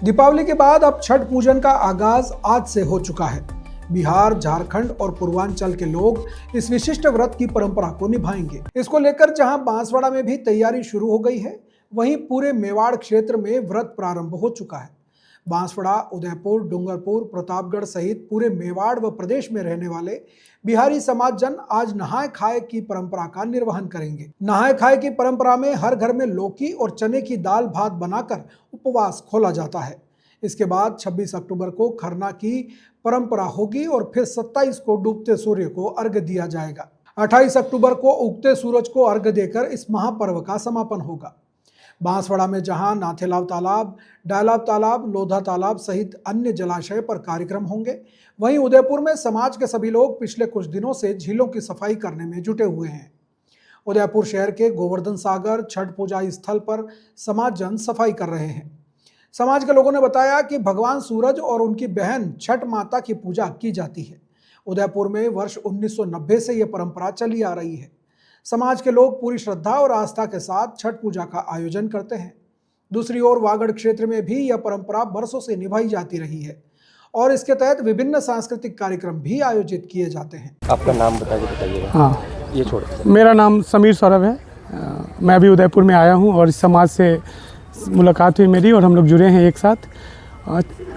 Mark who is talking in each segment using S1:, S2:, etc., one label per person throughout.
S1: दीपावली के बाद अब छठ पूजन का आगाज आज से हो चुका है। बिहार, झारखंड और पूर्वांचल के लोग इस विशिष्ट व्रत की परंपरा को निभाएंगे। इसको लेकर जहां बांसवाड़ा में भी तैयारी शुरू हो गई है, वहीं पूरे मेवाड़ क्षेत्र में व्रत प्रारंभ हो चुका है। बांसवाड़ा, उदयपुर, डूंगरपुर, प्रतापगढ़ सहित पूरे मेवाड़ व प्रदेश में रहने वाले बिहारी समाज जन आज नहाय खाए की परंपरा का निर्वहन करेंगे। नहाय खाए की परंपरा में हर घर में लौकी और चने की दाल भात बनाकर उपवास खोला जाता है। इसके बाद 26 अक्टूबर को खरना की परंपरा होगी और फिर 27 को डूबते सूर्य को अर्घ्य दिया जाएगा। 28 अक्टूबर को उगते सूरज को अर्घ्य देकर इस महापर्व का समापन होगा। बांसवाड़ा में जहां नाथेलाव तालाब, डायलाव तालाब, लोधा तालाब सहित अन्य जलाशय पर कार्यक्रम होंगे, वहीं उदयपुर में समाज के सभी लोग पिछले कुछ दिनों से झीलों की सफाई करने में जुटे हुए हैं। उदयपुर शहर के गोवर्धन सागर छठ पूजा स्थल पर समाज जन सफाई कर रहे हैं। समाज के लोगों ने बताया कि भगवान सूरज और उनकी बहन छठ माता की पूजा की जाती है। उदयपुर में वर्ष 1990 से यह परंपरा चली आ रही है। समाज के लोग पूरी श्रद्धा और आस्था के साथ छठ पूजा का आयोजन करते हैं। दूसरी ओर वागड़ क्षेत्र में भी यह परंपरा बरसों से निभाई जाती रही है और इसके तहत विभिन्न सांस्कृतिक कार्यक्रम भी आयोजित किए जाते हैं।
S2: आपका नाम बताइएगा।
S3: हाँ,
S2: ये छोड़।
S3: मेरा नाम समीर सौरभ है। मैं अभी उदयपुर में आया हूँ और इस समाज से मुलाकात हुई मेरी और हम लोग जुड़े हैं एक साथ।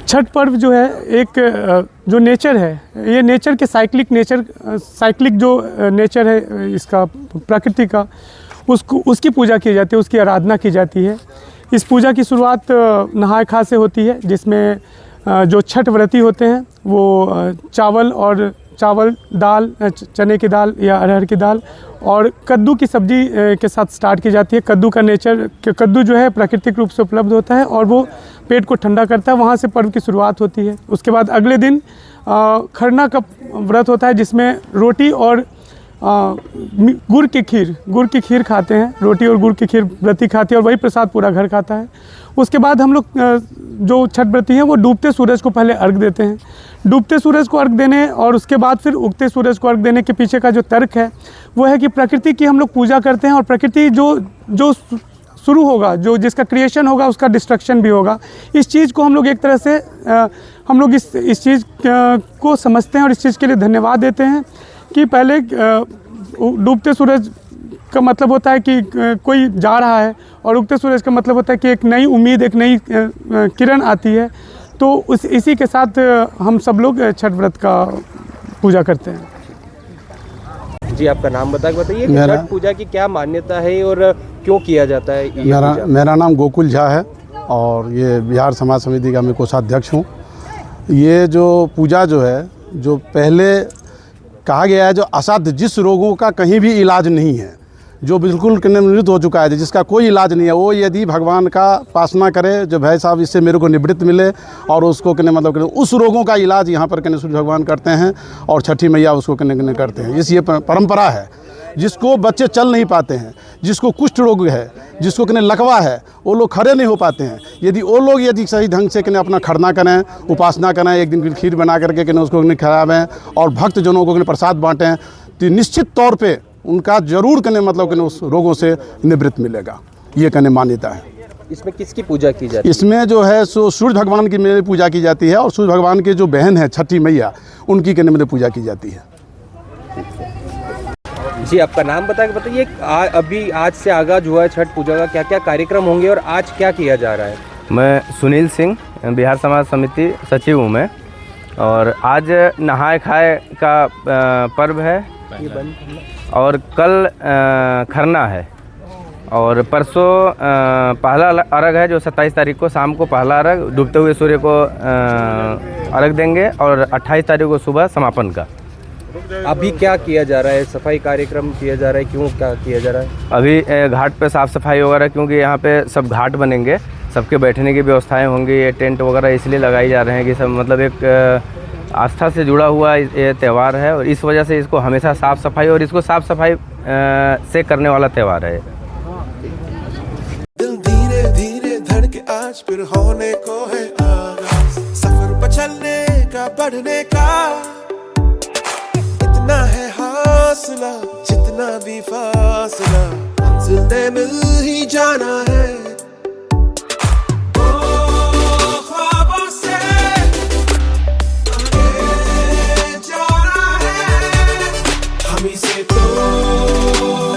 S3: छठ पर्व जो है एक जो नेचर है, ये नेचर के साइक्लिक जो नेचर है इसका, प्रकृति का, उसकी पूजा की जाती है, उसकी आराधना की जाती है। इस पूजा की शुरुआत नहाय खा से होती है, जिसमें जो छठ व्रती होते हैं वो चावल, दाल, चने की दाल या अरहर की दाल और कद्दू की सब्जी के साथ स्टार्ट की जाती है। कद्दू जो है प्राकृतिक रूप से उपलब्ध होता है और वो पेट को ठंडा करता है। वहाँ से पर्व की शुरुआत होती है। उसके बाद अगले दिन खरना का व्रत होता है, जिसमें रोटी और गुड़ की खीर खाते हैं। रोटी और गुड़ की खीर व्रती खाते हैं और वही प्रसाद पूरा घर खाता है। उसके बाद हम लोग जो छठ व्रती हैं वो डूबते सूरज को पहले अर्घ देते हैं। डूबते सूरज को अर्घ देने और उसके बाद फिर उगते सूरज को अर्घ देने के पीछे का जो तर्क है वो है कि प्रकृति की हम लोग पूजा करते हैं और प्रकृति जो शुरू होगा, जिसका क्रिएशन होगा, उसका डिस्ट्रक्शन भी होगा। इस चीज़ को हम लोग एक तरह से हम लोग इस चीज़ को समझते हैं और इस चीज़ के लिए धन्यवाद देते हैं कि पहले डूबते सूरज का मतलब होता है कि कोई जा रहा है और उगते सूरज का मतलब होता है कि एक नई उम्मीद, एक नई किरण आती है। तो इसी के साथ हम सब लोग छठ व्रत का पूजा करते हैं।
S2: जी, आपका नाम बताइए कि छठ पूजा की क्या मान्यता है और क्यों किया जाता है?
S4: मेरा नाम गोकुल झा है और ये बिहार समाज समिति का मैं कोषाध्यक्ष हूँ। ये जो पूजा जो है, जो पहले कहा गया है, जो असाध्य, जिस रोगों का कहीं भी इलाज नहीं है, जो बिल्कुल निवृत्त हो चुका है, जिसका कोई इलाज नहीं है, वो यदि भगवान का उपासना करे, जो भाई साहब इससे मेरे को निवृत्त मिले और उसको उस रोगों का इलाज यहाँ पर सूर्य भगवान करते हैं और छठी मैया उसको करते हैं। ये परंपरा है। जिसको बच्चे चल नहीं पाते हैं, जिसको कुष्ठ रोग है, जिसको लकवा है, वो लोग खड़े नहीं हो पाते हैं, यदि सही ढंग से अपना खरना करें, उपासना करें, एक दिन की खीर बना करके उसको खिलावें और भक्तजनों को प्रसाद बांटें, तो निश्चित तौर पे उनका जरूर उस रोगों से निवृत्त मिलेगा। ये मान्यता है।
S2: इसमें किसकी पूजा की जाती है?
S4: इसमें जो है सो सूर्य भगवान की मेरी पूजा की जाती है और सूर्य भगवान के जो बहन है छठी मैया, उनकी पूजा की जाती है।
S2: जी, आपका नाम बताइए। अभी आज से आगाज हुआ है छठ पूजा का, क्या क्या कार्यक्रम होंगे और आज क्या किया जा रहा है?
S5: मैं सुनील सिंह, बिहार समाज समिति सचिव हूँ मैं, और आज नहाय खाए का पर्व है और कल खरना है और परसों पहला अर्घ है, जो 27 तारीख को शाम को पहला अर्घ, डूबते हुए सूर्य को अर्घ देंगे और 28 तारीख को सुबह समापन का।
S2: अभी क्या किया जा रहा है? सफाई कार्यक्रम किया जा रहा है, क्यों क्या किया जा रहा है?
S5: अभी घाट पे साफ़ सफाई वगैरह, क्योंकि यहाँ पे सब घाट बनेंगे, सबके बैठने की व्यवस्थाएं होंगी, ये टेंट वगैरह इसलिए लगाई जा रहे हैं कि सब एक आस्था से जुड़ा हुआ ये त्यौहार है और इस वजह से इसको हमेशा साफ़ सफाई और इसको साफ़ सफाई से करने वाला त्यौहार है।
S6: दिल धीरे धीरे धड़के आज फिर होने को है आगाज, सफर पर चलने का, बढ़ने का, इतना है हौसला, जितना भी फासला, मंजिल ने मिल ही जाना है। हो।